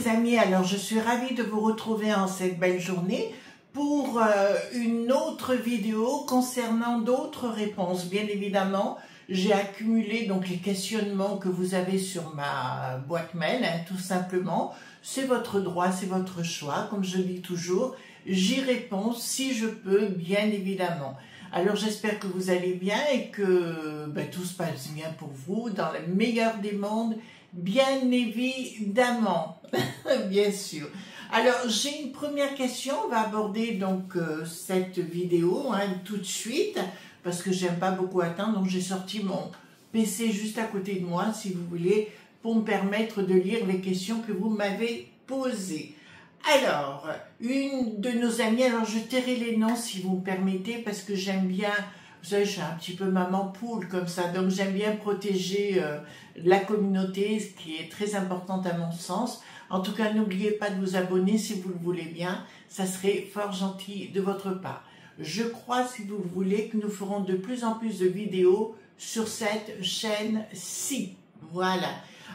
les amis, alors je suis ravie de vous retrouver en cette belle journée pour une autre vidéo concernant d'autres réponses. Bien évidemment, j'ai accumulé donc les questionnements que vous avez sur ma boîte mail, tout simplement. C'est votre droit, c'est votre choix, comme je dis toujours. J'y réponds si je peux, bien évidemment. Alors j'espère que vous allez bien et que tout se passe bien pour vous, dans le meilleur des mondes, bien évidemment, bien sûr. Alors j'ai une première question, on va aborder donc cette vidéo tout de suite, parce que j'aime pas beaucoup attendre, donc j'ai sorti mon PC juste à côté de moi, si vous voulez, pour me permettre de lire les questions que vous m'avez posées. Alors, une de nos amies, alors je tairai les noms si vous me permettez, parce que j'aime bien, vous savez, je suis un petit peu maman poule comme ça, donc j'aime bien protéger la communauté, ce qui est très important à mon sens. En tout cas, n'oubliez pas de vous abonner si vous le voulez bien, ça serait fort gentil de votre part. Je crois, si vous voulez, que nous ferons de plus en plus de vidéos sur cette chaîne-ci. Voilà.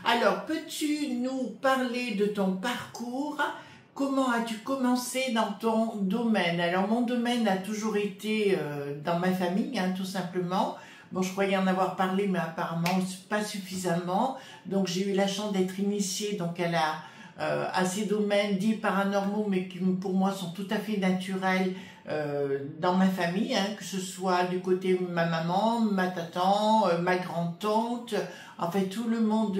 Alors, peux-tu nous parler de ton parcours ? Comment as-tu commencé dans ton domaine? Alors, mon domaine a toujours été dans ma famille, tout simplement. Bon, je croyais en avoir parlé, mais apparemment pas suffisamment. Donc, j'ai eu la chance d'être initiée donc, à ces domaines dits paranormaux, mais qui pour moi sont tout à fait naturels dans ma famille, que ce soit du côté de ma maman, ma tante, ma grand-tante, en fait tout le monde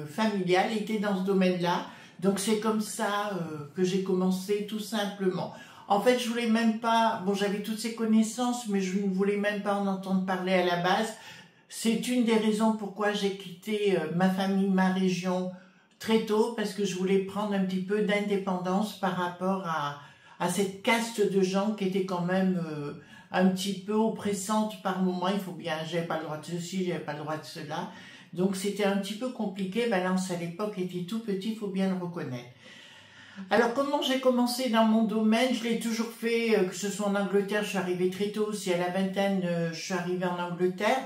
familial était dans ce domaine-là. Donc c'est comme ça que j'ai commencé tout simplement. En fait, je voulais même pas, bon j'avais toutes ces connaissances, mais je ne voulais même pas en entendre parler à la base. C'est une des raisons pourquoi j'ai quitté ma famille, ma région très tôt, parce que je voulais prendre un petit peu d'indépendance par rapport à cette caste de gens qui était quand même un petit peu oppressante par moments. Il faut bien, j'avais pas le droit de ceci, j'avais pas le droit de cela. Donc c'était un petit peu compliqué. Valence à l'époque était tout petit, il faut bien le reconnaître. Alors comment j'ai commencé dans mon domaine? Je l'ai toujours fait, que ce soit en Angleterre, je suis arrivée très tôt. Si à la vingtaine, je suis arrivée en Angleterre,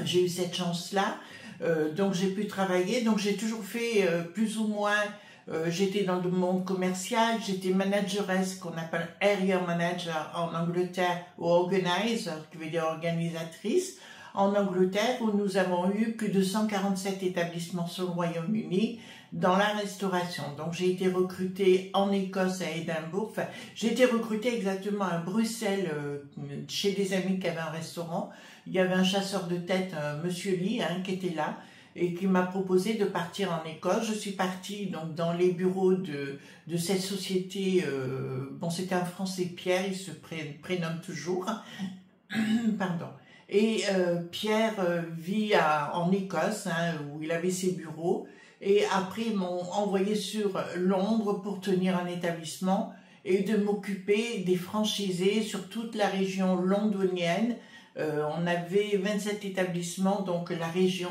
j'ai eu cette chance-là. Donc j'ai pu travailler. Donc j'ai toujours fait plus ou moins, j'étais dans le monde commercial, j'étais manageresse, qu'on appelle area manager en Angleterre, ou organizer, qui veut dire organisatrice. En Angleterre, où nous avons eu plus de 147 établissements sur le Royaume-Uni dans la restauration. Donc j'ai été recrutée en Écosse, à Édimbourg, enfin j'ai été recrutée exactement à Bruxelles, chez des amis qui avaient un restaurant. Il y avait un chasseur de tête, Monsieur Lee, qui était là, et qui m'a proposé de partir en Écosse. Je suis partie donc dans les bureaux de cette société, bon c'était un Français, Pierre, il se prénomme toujours, pardon. Et Pierre vit en Écosse, où il avait ses bureaux. Et après, ils m'ont envoyé sur Londres pour tenir un établissement et de m'occuper des franchisés sur toute la région londonienne. On avait 27 établissements, donc la région,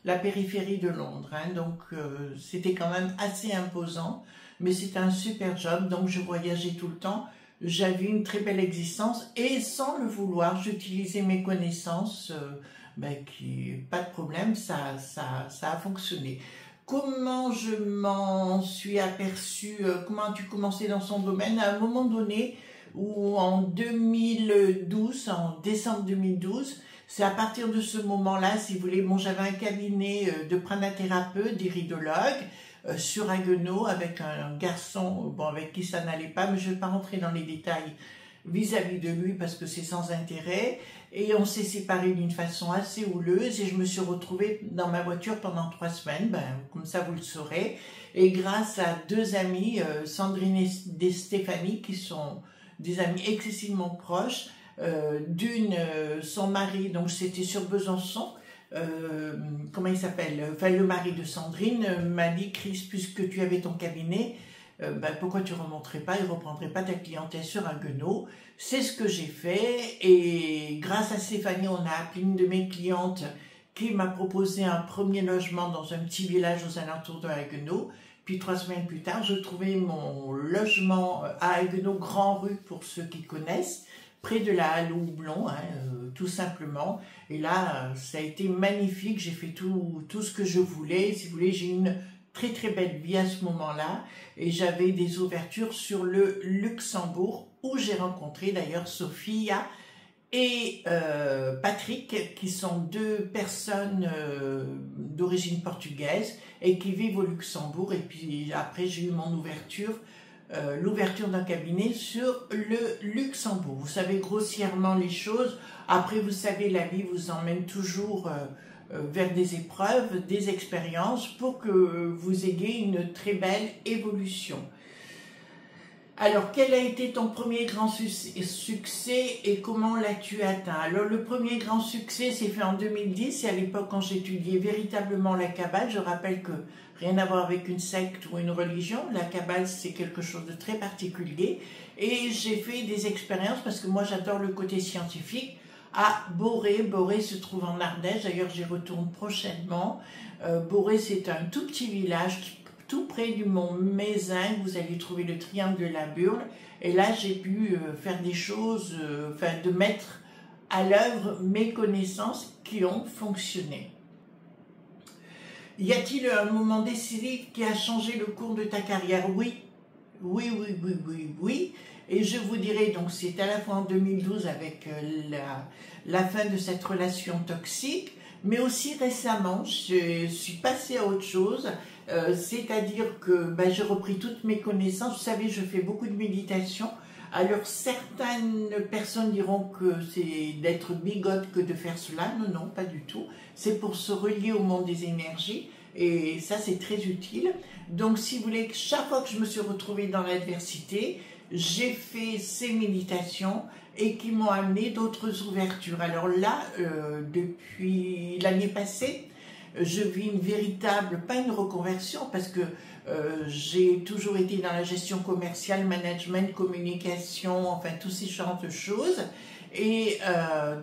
la périphérie de Londres. Donc c'était quand même assez imposant, mais c'était un super job. Donc je voyageais tout le temps. J'avais une très belle existence et sans le vouloir, j'utilisais mes connaissances, pas de problème, ça a fonctionné. Comment je m'en suis aperçue, comment as-tu commencé dans son domaine? À un moment donné, où en 2012, en décembre 2012, c'est à partir de ce moment-là, si vous voulez, bon, j'avais un cabinet de pranathérapeute, d'iridologue, sur Haguenau avec un garçon bon, avec qui ça n'allait pas, mais je ne vais pas rentrer dans les détails vis-à-vis de lui parce que c'est sans intérêt. Et on s'est séparés d'une façon assez houleuse et je me suis retrouvée dans ma voiture pendant 3 semaines, comme ça vous le saurez. Et grâce à 2 amis, Sandrine et Stéphanie, qui sont des amis excessivement proches, d'une, son mari, donc c'était sur Besançon, comment il s'appelle, enfin le mari de Sandrine m'a dit: Chris, puisque tu avais ton cabinet, pourquoi tu ne remonterais pas et ne reprendrais pas ta clientèle sur Haguenau? C'est ce que j'ai fait et grâce à Stéphanie, on a appelé une de mes clientes qui m'a proposé un premier logement dans un petit village aux alentours de Haguenau. Puis 3 semaines plus tard, je trouvais mon logement à Haguenau, Grand Rue pour ceux qui connaissent, près de la Halle au Houblon, tout simplement. Et là, ça a été magnifique, j'ai fait tout ce que je voulais. Si vous voulez, j'ai une très très belle vie à ce moment-là et j'avais des ouvertures sur le Luxembourg où j'ai rencontré d'ailleurs Sophia et Patrick, qui sont deux personnes d'origine portugaise et qui vivent au Luxembourg. Et puis après, j'ai eu mon ouverture, l'ouverture d'un cabinet sur le Luxembourg. Vous savez grossièrement les choses. Après, vous savez, la vie vous emmène toujours vers des épreuves, des expériences pour que vous ayez une très belle évolution. Alors, quel a été ton premier grand succès et comment l'as-tu atteint? Alors, le premier grand succès s'est fait en 2010, c'est à l'époque quand j'étudiais véritablement la Kabbale. Je rappelle que rien à voir avec une secte ou une religion, la Kabbale c'est quelque chose de très particulier. Et j'ai fait des expériences parce que moi j'adore le côté scientifique à Boré. Boré se trouve en Ardèche, d'ailleurs j'y retourne prochainement. Boré c'est un tout petit village qui tout près du mont Mézin, vous allez trouver le triangle de la Burle. Et là, j'ai pu faire des choses, de mettre à l'œuvre mes connaissances qui ont fonctionné. Y a-t-il un moment décisif qui a changé le cours de ta carrière? Oui. Oui, oui, oui, oui, oui. Et je vous dirai, donc c'est à la fois en 2012 avec la fin de cette relation toxique, mais aussi récemment, je suis passée à autre chose, c'est-à-dire que j'ai repris toutes mes connaissances. Vous savez, je fais beaucoup de méditation. Alors certaines personnes diront que c'est d'être bigote que de faire cela. Non, non, pas du tout. C'est pour se relier au monde des énergies. Et ça, c'est très utile. Donc, si vous voulez, chaque fois que je me suis retrouvée dans l'adversité, j'ai fait ces méditations et qui m'ont amené d'autres ouvertures. Alors là, depuis l'année passée, je vis une véritable, pas une reconversion, parce que j'ai toujours été dans la gestion commerciale, management, communication, enfin, tous ces genres de choses. Et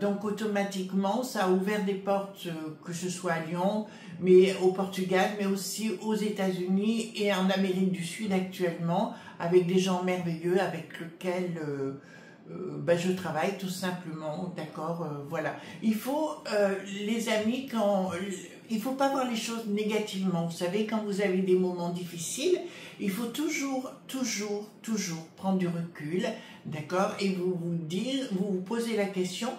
donc automatiquement, ça a ouvert des portes, que ce soit à Lyon, mais au Portugal, mais aussi aux États-Unis et en Amérique du Sud actuellement, avec des gens merveilleux avec lesquels je travaille tout simplement, d'accord, voilà. Il faut, les amis, il faut pas voir les choses négativement. Vous savez, quand vous avez des moments difficiles, il faut toujours prendre du recul, d'accord, et vous vous posez la question,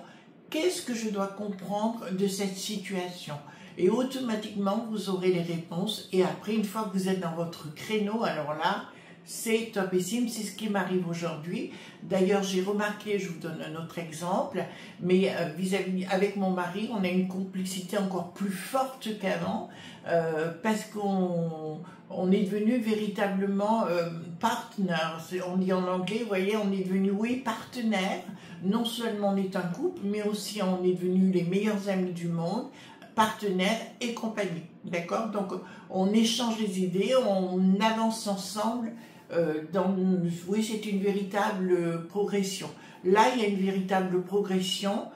qu'est-ce que je dois comprendre de cette situation? Et automatiquement, vous aurez les réponses. Et après, une fois que vous êtes dans votre créneau, alors là, c'est topissime, c'est ce qui m'arrive aujourd'hui. D'ailleurs, j'ai remarqué, je vous donne un autre exemple, mais avec mon mari, on a une complicité encore plus forte qu'avant, parce qu'on est devenu véritablement partner. On dit en anglais, vous voyez, on est devenu, oui, partenaire. Non seulement on est un couple, mais aussi on est devenus les meilleurs amis du monde, partenaires et compagnie. D'accord? Donc, on échange les idées, on avance ensemble. Oui, c'est une véritable progression. Là, il y a une véritable progression,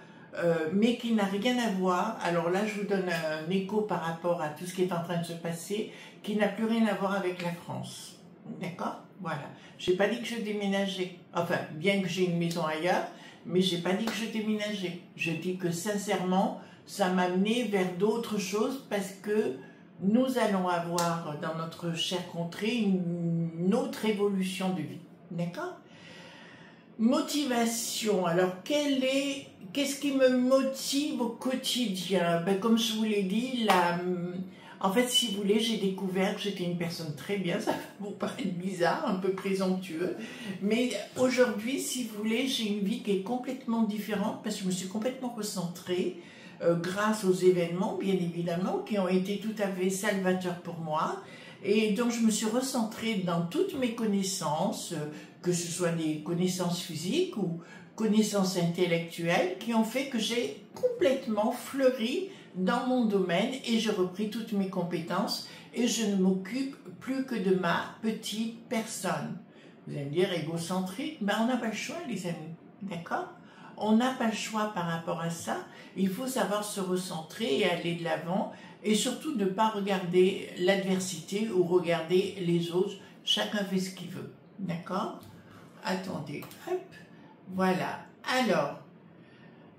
mais qui n'a rien à voir. Alors là, je vous donne un écho par rapport à tout ce qui est en train de se passer, qui n'a plus rien à voir avec la France. D'accord? Voilà. J'ai pas dit que je déménageais. Enfin, bien que j'ai une maison ailleurs, mais j'ai pas dit que je déménageais. Je dis que sincèrement, ça m'a amené vers d'autres choses parce que nous allons avoir dans notre chère contrée une autre évolution de vie. D'accord? Motivation. Alors, qu'est-ce qui me motive au quotidien? Comme je vous l'ai dit, en fait, si vous voulez, j'ai découvert que j'étais une personne très bien, ça va vous paraître bizarre, un peu présomptueux, mais aujourd'hui, si vous voulez, j'ai une vie qui est complètement différente parce que je me suis complètement recentrée, grâce aux événements, bien évidemment, qui ont été tout à fait salvateurs pour moi. Et donc, je me suis recentrée dans toutes mes connaissances, que ce soit des connaissances physiques ou connaissances intellectuelles, qui ont fait que j'ai complètement fleuri dans mon domaine et j'ai repris toutes mes compétences et je ne m'occupe plus que de ma petite personne. Vous allez me dire égocentrique, on n'a pas le choix, les amis, d'accord? On n'a pas le choix par rapport à ça. Il faut savoir se recentrer et aller de l'avant et surtout ne pas regarder l'adversité ou regarder les autres. Chacun fait ce qu'il veut. D'accord? Attendez. Hop. Voilà. Alors,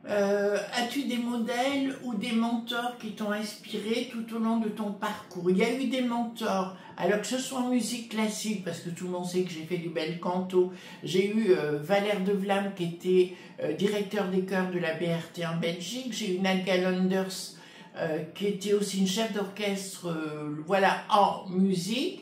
As-tu des modèles ou des mentors qui t'ont inspiré tout au long de ton parcours? Il y a eu des mentors, alors que ce soit en musique classique, parce que tout le monde sait que j'ai fait du bel canto. J'ai eu Valère de Vlame qui était directeur des chœurs de la BRT en Belgique. J'ai eu Nadia Landers qui était aussi une chef d'orchestre voilà, en musique.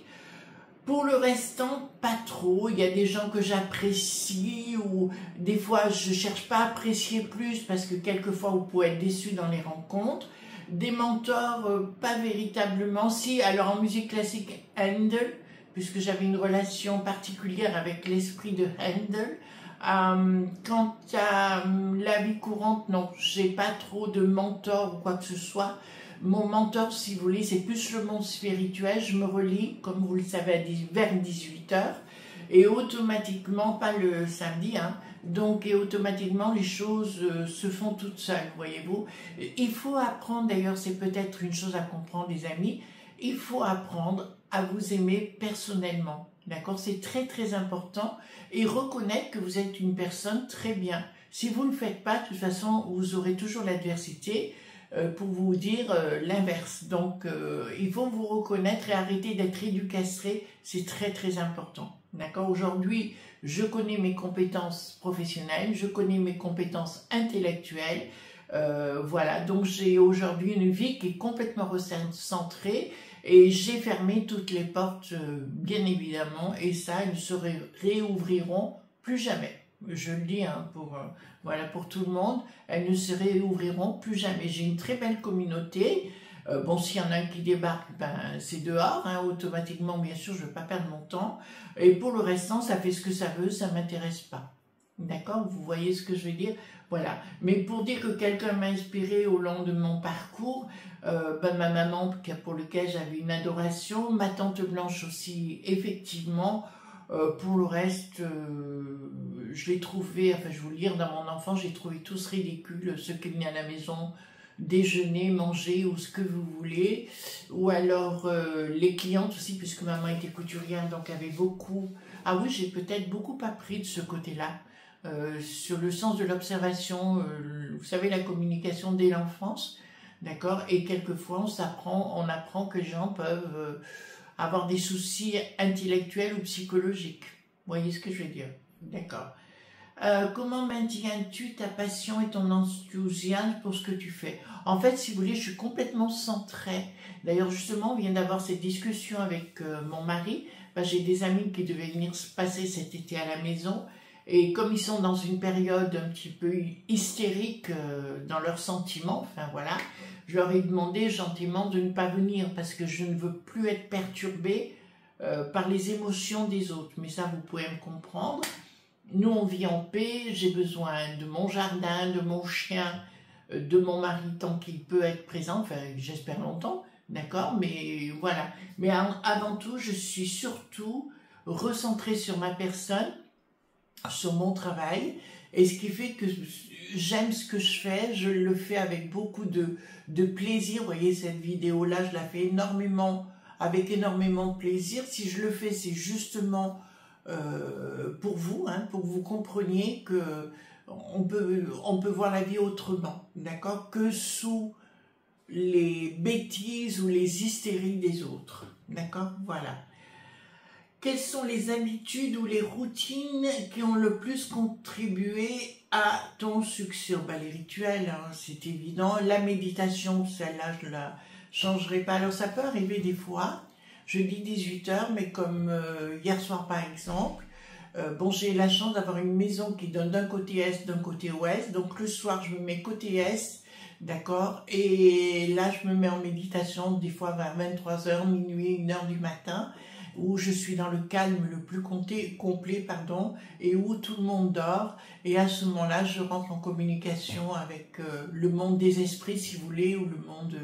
Pour le restant, pas trop. Il y a des gens que j'apprécie ou des fois je cherche pas à apprécier plus parce que quelquefois vous pouvez être déçu dans les rencontres. Des mentors, pas véritablement. Si, alors en musique classique, Handel, puisque j'avais une relation particulière avec l'esprit de Handel. Quant à la vie courante, non, j'ai pas trop de mentors ou quoi que ce soit. Mon mentor, si vous voulez, c'est plus le monde spirituel. Je me relie, comme vous le savez, vers 18 h et automatiquement, pas le samedi, hein, donc et automatiquement les choses se font toutes seules, voyez-vous. Il faut apprendre, d'ailleurs, c'est peut-être une chose à comprendre, les amis, il faut apprendre à vous aimer personnellement, d'accord? C'est très très important et reconnaître que vous êtes une personne très bien. Si vous ne le faites pas, de toute façon, vous aurez toujours l'adversité pour vous dire l'inverse. Donc, il faut vous reconnaître et arrêter d'être éducastré, c'est très très important. D'accord? Aujourd'hui, je connais mes compétences professionnelles, je connais mes compétences intellectuelles. Voilà, donc j'ai aujourd'hui une vie qui est complètement recentrée et j'ai fermé toutes les portes, bien évidemment, et ça, elles ne se réouvriront plus jamais. Je le dis hein, voilà, pour tout le monde, elles ne se réouvriront plus jamais. J'ai une très belle communauté. Bon, s'il y en a un qui débarque, ben, c'est dehors, hein, automatiquement, bien sûr, je ne veux pas perdre mon temps. Et pour le restant, ça fait ce que ça veut, ça ne m'intéresse pas. D'accord? Vous voyez ce que je veux dire? Voilà. Mais pour dire que quelqu'un m'a inspiré au long de mon parcours, ben, ma maman, pour laquelle j'avais une adoration, ma tante Blanche aussi, effectivement. Pour le reste, je l'ai trouvé, enfin je vais vous le dire, dans mon enfance, j'ai trouvé tous ridicules, ceux qui venaient à la maison déjeuner, manger ou ce que vous voulez, ou alors les clientes aussi, puisque maman était couturière, donc avait beaucoup, ah oui, j'ai peut-être beaucoup appris de ce côté-là, sur le sens de l'observation, vous savez, la communication dès l'enfance, d'accord, et quelquefois on apprend que les gens peuvent avoir des soucis intellectuels ou psychologiques. Vous voyez ce que je veux dire? D'accord. Comment maintiens-tu ta passion et ton enthousiasme pour ce que tu fais? En fait, si vous voulez, je suis complètement centrée. D'ailleurs, justement, on vient d'avoir cette discussion avec mon mari. Ben, j'ai des amis qui devaient venir se passer cet été à la maison. Et comme ils sont dans une période un petit peu hystérique dans leurs sentiments, enfin voilà, je leur ai demandé gentiment de ne pas venir parce que je ne veux plus être perturbée par les émotions des autres. Mais ça, vous pouvez me comprendre. Nous, on vit en paix, j'ai besoin de mon jardin, de mon chien, de mon mari tant qu'il peut être présent, enfin j'espère longtemps, d'accord, mais voilà. Mais avant tout, je suis surtout recentrée sur ma personne, sur mon travail, et ce qui fait que j'aime ce que je fais, je le fais avec beaucoup de plaisir. Vous voyez, cette vidéo-là, je la fais avec énormément de plaisir. Si je le fais, c'est justement pour vous, hein, pour que vous compreniez que on peut voir la vie autrement, d'accord, que sous les bêtises ou les hystéries des autres, d'accord, voilà. Quelles sont les habitudes ou les routines qui ont le plus contribué à ton succès? Ben, les rituels, hein, c'est évident. La méditation, celle-là, je ne la changerai pas. Alors, ça peut arriver des fois. Je dis 18 h, mais comme hier soir, par exemple. Bon, j'ai la chance d'avoir une maison qui donne d'un côté est, d'un côté ouest. Donc, le soir, je me mets côté est, d'accord? Et là, je me mets en méditation, des fois vers 23 h, minuit, 1 h du matin, où je suis dans le calme le plus complet, pardon, et où tout le monde dort. Et à ce moment-là, je rentre en communication avec le monde des esprits, si vous voulez, ou le monde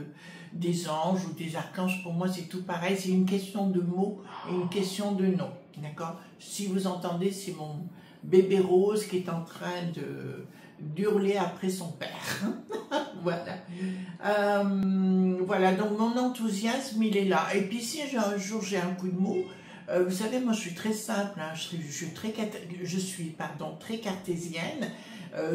des anges ou des archanges. Pour moi, c'est tout pareil. C'est une question de mots et une question de nom, d'accord? Si vous entendez, c'est mon bébé rose qui est en train d'hurler après son père. Voilà. Voilà, donc mon enthousiasme, il est là. Et puis si un jour j'ai un coup de mou, Vous savez, moi je suis très simple, hein, je suis très cartésienne.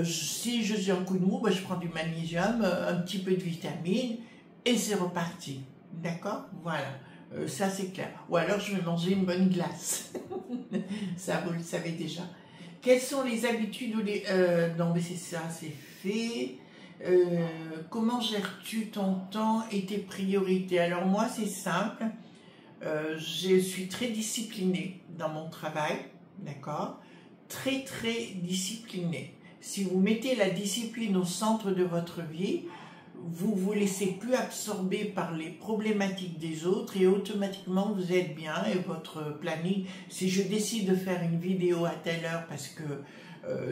Si je suis en coup de mou, ben, je prends du magnésium, un petit peu de vitamine et c'est reparti. D'accord? Voilà. Ça c'est clair. Ou alors je vais manger une bonne glace. Ça vous le savez déjà. Quelles sont les habitudes ou les... non mais c'est ça, c'est fait. Comment gères-tu ton temps et tes priorités? Alors moi c'est simple. Je suis très disciplinée dans mon travail, d'accord? Très disciplinée. Si vous mettez la discipline au centre de votre vie, vous vous laissez plus absorber par les problématiques des autres et automatiquement vous êtes bien et votre planning. Si je décide de faire une vidéo à telle heure parce que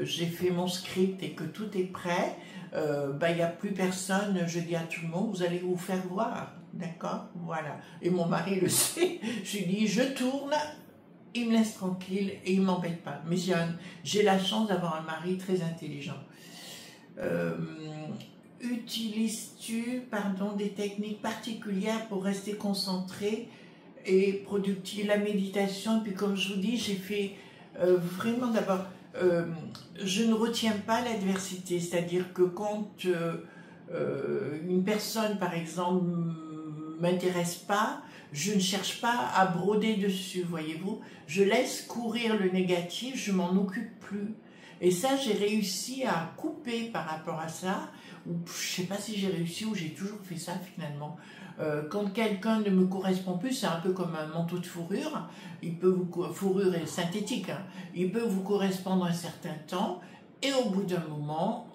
j'ai fait mon script et que tout est prêt, il n'y a plus personne, je dis à tout le monde, vous allez vous faire voir, d'accord? Voilà. Et mon mari le sait, je lui dis, je tourne, il me laisse tranquille et il ne m'embête pas. Mais j'ai la chance d'avoir un mari très intelligent. Utilises-tu, des techniques particulières pour rester concentré et productif? La méditation, puis comme je vous dis, j'ai fait vraiment d'abord, je ne retiens pas l'adversité, c'est-à-dire que quand une personne, par exemple, m'intéresse pas, je ne cherche pas à broder dessus, voyez-vous. Je laisse courir le négatif, je m'en occupe plus. Et ça, j'ai réussi à couper par rapport à ça, ou je sais pas si j'ai réussi ou j'ai toujours fait ça finalement. Quand quelqu'un ne me correspond plus, c'est un peu comme un manteau de fourrure. Fourrure est synthétique, hein. Il peut vous correspondre un certain temps et au bout d'un moment,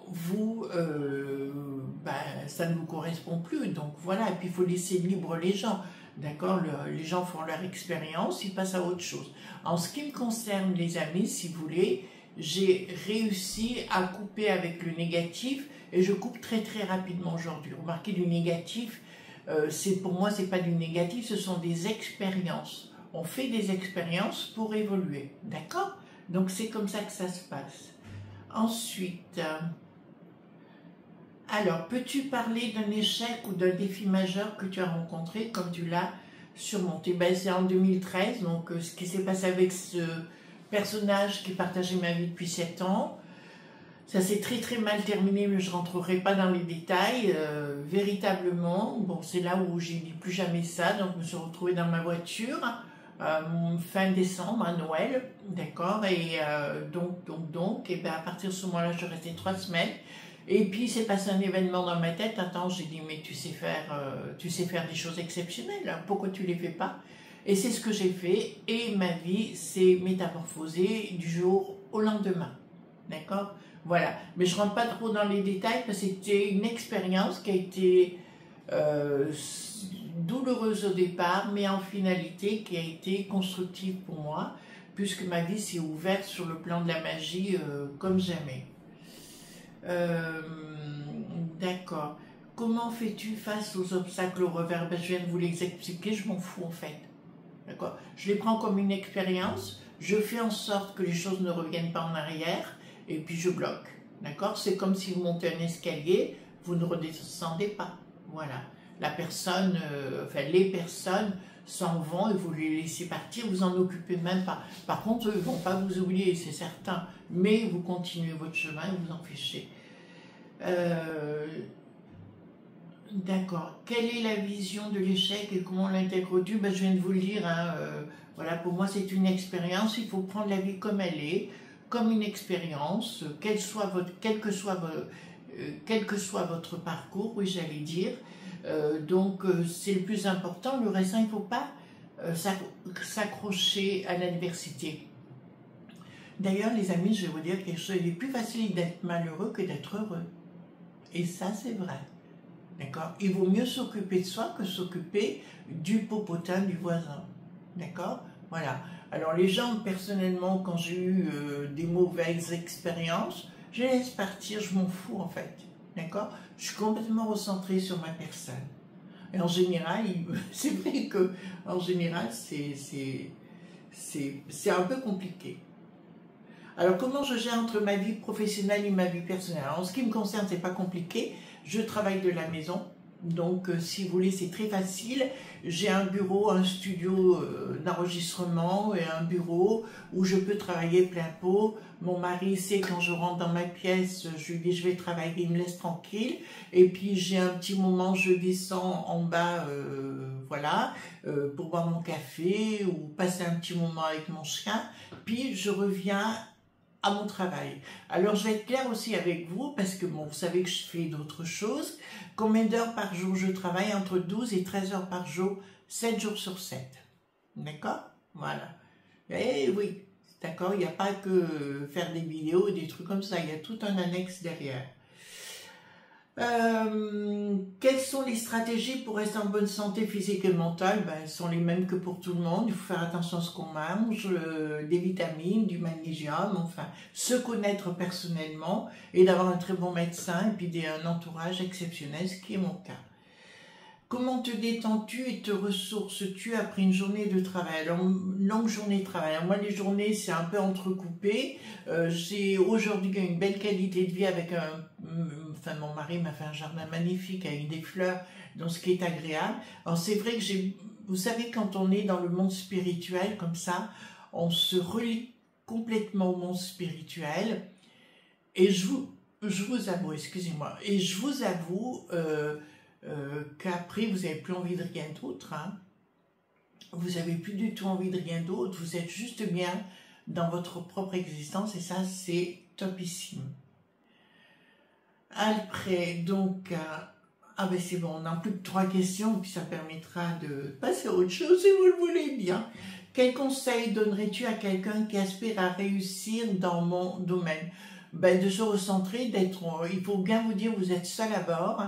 ça ne vous correspond plus. Donc voilà, et puis il faut laisser libre les gens. D'accord, les gens font leur expérience, ils passent à autre chose. En ce qui me concerne, les amis, si vous voulez, j'ai réussi à couper avec le négatif et je coupe très rapidement aujourd'hui. Remarquez, du négatif, pour moi, c'est pas du négatif, ce sont des expériences. On fait des expériences pour évoluer, d'accord? Donc c'est comme ça que ça se passe. Ensuite, alors, peux-tu parler d'un échec ou d'un défi majeur que tu as rencontré comme tu l'as surmonté? Ben, c'est en 2013, donc ce qui s'est passé avec ce personnage qui partageait ma vie depuis 7 ans. Ça s'est très mal terminé, mais je ne rentrerai pas dans les détails. Véritablement, bon, c'est là où j'ai dit plus jamais ça, donc je me suis retrouvée dans ma voiture fin décembre, à Noël, d'accord, et et ben, à partir de ce moment-là, je restais 3 semaines. Et puis, il s'est passé un événement dans ma tête. Attends, j'ai dit, mais tu sais faire des choses exceptionnelles, hein, pourquoi tu ne les fais pas? Et c'est ce que j'ai fait, et ma vie s'est métamorphosée du jour au lendemain, d'accord? Voilà, mais je ne rentre pas trop dans les détails, parce que c'était une expérience qui a été douloureuse au départ, mais en finalité, qui a été constructive pour moi, puisque ma vie s'est ouverte sur le plan de la magie comme jamais. D'accord. Comment fais-tu face aux obstacles, aux revers? Ben, je viens de vous les expliquer, je m'en fous en fait. D'accord. Je les prends comme une expérience, je fais en sorte que les choses ne reviennent pas en arrière, et puis je bloque. D'accord. C'est comme si vous montez un escalier, vous ne redescendez pas. Voilà. La personne, les personnes s'en vont et vous les laissez partir, vous en occupez même pas. Par contre, eux ne vont pas vous oublier, c'est certain, mais vous continuez votre chemin et vous en fichez. D'accord. Quelle est la vision de l'échec et comment l'intègres-tu? Ben, je viens de vous le dire, hein, voilà, pour moi c'est une expérience, il faut prendre la vie comme elle est, comme une expérience, quel que soit votre parcours, oui j'allais dire. Donc c'est le plus important, le reste, il ne faut pas s'accrocher à l'adversité. D'ailleurs les amis, je vais vous dire quelque chose, il est plus facile d'être malheureux que d'être heureux. Et ça c'est vrai. D'accord? Il vaut mieux s'occuper de soi que s'occuper du popotin du voisin. D'accord? Voilà. Alors les gens, personnellement, quand j'ai eu des mauvaises expériences, je les laisse partir, je m'en fous en fait. D'accord? Je suis complètement recentrée sur ma personne. Et en général, c'est vrai que en général, c'est un peu compliqué. Alors comment je gère entre ma vie professionnelle et ma vie personnelle? Alors, en ce qui me concerne, c'est pas compliqué. Je travaille de la maison, Donc, si vous voulez, c'est très facile. J'ai un bureau, un studio d'enregistrement et un bureau où je peux travailler plein pot. Mon mari sait quand je rentre dans ma pièce, je lui dis je vais travailler, il me laisse tranquille. Et puis j'ai un petit moment, je descends en bas, voilà, pour boire mon café ou passer un petit moment avec mon chien. Puis je reviens à mon travail. Alors je vais être claire aussi avec vous parce que bon, vous savez que je fais d'autres choses. Combien d'heures par jour je travaille? Entre 12 et 13 heures par jour, 7 jours sur 7. D'accord? Voilà. Et oui, d'accord, il n'y a pas que faire des vidéos et des trucs comme ça, il y a tout un annexe derrière. Quelles sont les stratégies pour rester en bonne santé physique et mentale? Ben, elles sont les mêmes que pour tout le monde. Il faut faire attention à ce qu'on mange, des vitamines, du magnésium, enfin, se connaître personnellement et d'avoir un très bon médecin et puis un entourage exceptionnel, ce qui est mon cas. Comment te détends-tu et te ressources-tu après une journée de travail? Alors, une longue journée de travail. Alors, moi, les journées, c'est un peu entrecoupé. J'ai aujourd'hui une belle qualité de vie avec enfin, mon mari m'a fait un jardin magnifique avec des fleurs, donc ce qui est agréable. Alors, c'est vrai que vous savez, quand on est dans le monde spirituel comme ça, on se relie complètement au monde spirituel. Et je vous avoue, excusez-moi, et je vous avoue qu'après, vous n'avez plus envie de rien d'autre. Hein. Vous n'avez plus du tout envie de rien d'autre. Vous êtes juste bien dans votre propre existence et ça, c'est topissime. Après, donc, ah ben c'est bon, on n'a plus que 3 questions, puis ça permettra de passer à autre chose si vous le voulez bien. Quel conseil donnerais-tu à quelqu'un qui aspire à réussir dans mon domaine? Ben, de se recentrer, il faut bien vous dire, vous êtes seul à bord.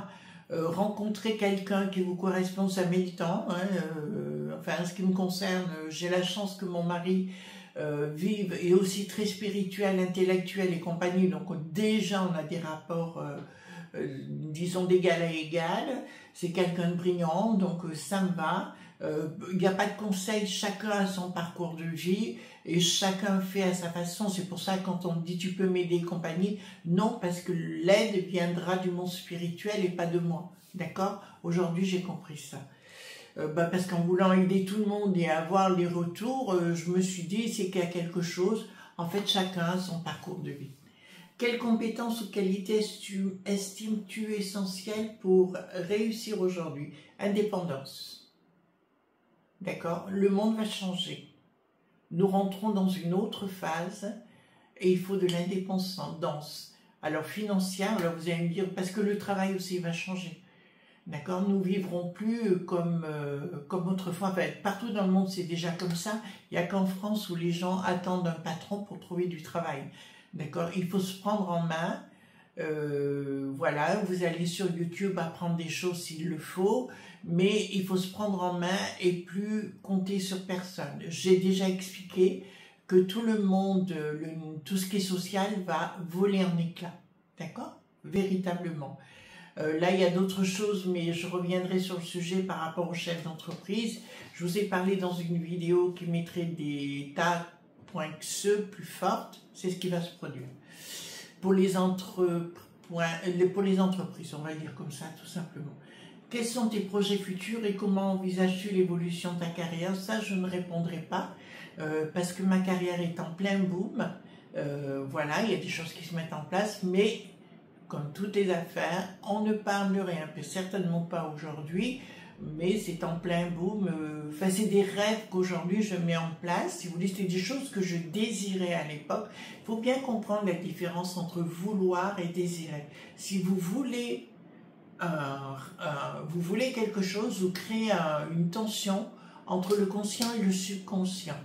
Rencontrer quelqu'un qui vous correspond, ça met du temps. Hein, enfin, en ce qui me concerne, j'ai la chance que mon mari vive et aussi très spirituel, intellectuel et compagnie. Donc déjà, on a des rapports, disons, d'égal à égal. C'est quelqu'un de brillant, donc ça me va. Il n'y a pas de conseil, chacun a son parcours de vie et chacun fait à sa façon. C'est pour ça que quand on me dit tu peux m'aider compagnie, non, parce que l'aide viendra du monde spirituel et pas de moi. D'accord? Aujourd'hui, j'ai compris ça. Parce qu'en voulant aider tout le monde et avoir les retours, je me suis dit c'est qu'il y a quelque chose. En fait, chacun a son parcours de vie. Quelles compétences ou qualités estimes-tu essentielles pour réussir aujourd'hui? Indépendance. D'accord? Le monde va changer. Nous rentrons dans une autre phase et il faut de l'indépendance. Alors financière, alors vous allez me dire, parce que le travail aussi va changer. D'accord? Nous vivrons plus comme autrefois. Enfin, partout dans le monde, c'est déjà comme ça. Il n'y a qu'en France où les gens attendent un patron pour trouver du travail. D'accord? Il faut se prendre en main. Voilà, vous allez sur YouTube apprendre des choses s'il le faut, mais il faut se prendre en main et plus compter sur personne. J'ai déjà expliqué que tout le monde, tout ce qui est social va voler en éclats, d'accord? Véritablement. Là, il y a d'autres choses, mais je reviendrai sur le sujet par rapport aux chefs d'entreprise. Je vous ai parlé dans une vidéo qui mettrait des tas.xe plus fortes, c'est ce qui va se produire. Pour les entreprises, on va dire comme ça, tout simplement. Quels sont tes projets futurs et comment envisages-tu l'évolution de ta carrière? Ça, je ne répondrai pas, parce que ma carrière est en plein boom. Voilà, il y a des choses qui se mettent en place, mais comme toutes les affaires, on ne parle rien, certainement pas aujourd'hui, mais c'est en plein boom. Enfin, c'est des rêves qu'aujourd'hui je mets en place. Si vous voulez, c'est des choses que je désirais à l'époque. Il faut bien comprendre la différence entre vouloir et désirer. Si vous voulez, quelque chose, vous créez une tension entre le conscient et le subconscient.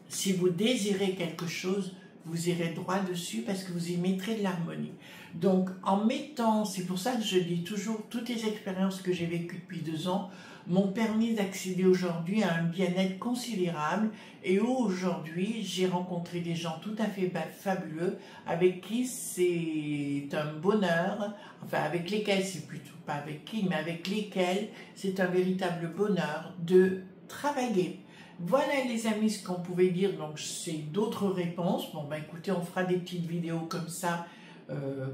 Si vous désirez quelque chose, vous irez droit dessus parce que vous y mettrez de l'harmonie. Donc, en mettant, c'est pour ça que je dis toujours, toutes les expériences que j'ai vécues depuis 2 ans m'ont permis d'accéder aujourd'hui à un bien-être considérable et où aujourd'hui j'ai rencontré des gens tout à fait fabuleux avec qui c'est un bonheur, enfin avec lesquels c'est plutôt pas avec qui, mais avec lesquels c'est un véritable bonheur de travailler. Voilà les amis ce qu'on pouvait dire, donc c'est d'autres réponses. Bon ben écoutez, on fera des petites vidéos comme ça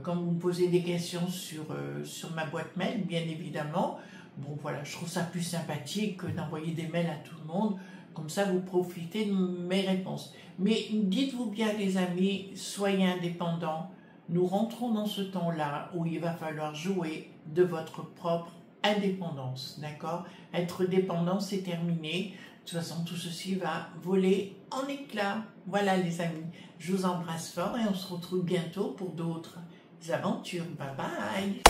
quand vous me posez des questions sur ma boîte mail, bien évidemment. Bon voilà, je trouve ça plus sympathique que d'envoyer des mails à tout le monde. Comme ça, vous profitez de mes réponses. Mais dites-vous bien, les amis, soyez indépendants. Nous rentrons dans ce temps-là où il va falloir jouer de votre propre indépendance, d'accord? Être dépendant, c'est terminé. De toute façon, tout ceci va voler en éclats. Voilà, les amis, je vous embrasse fort et on se retrouve bientôt pour d'autres aventures. Bye bye!